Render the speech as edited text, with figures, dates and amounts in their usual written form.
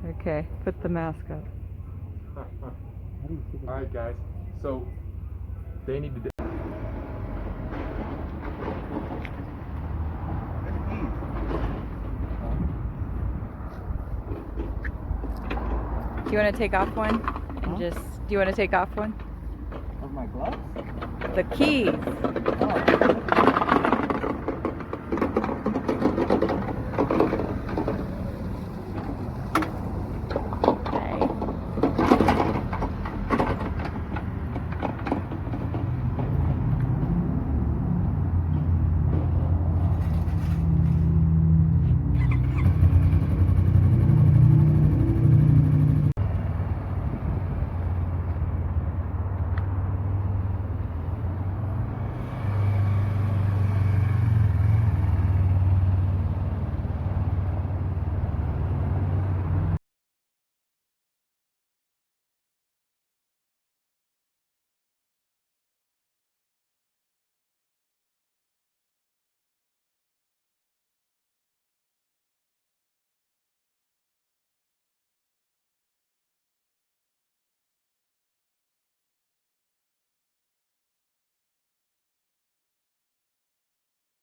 Okay, put the mask up. Alright guys, so they need to do Do you want to take off one? And Huh? just, do you want to take off one? Of my gloves? The keys. Oh.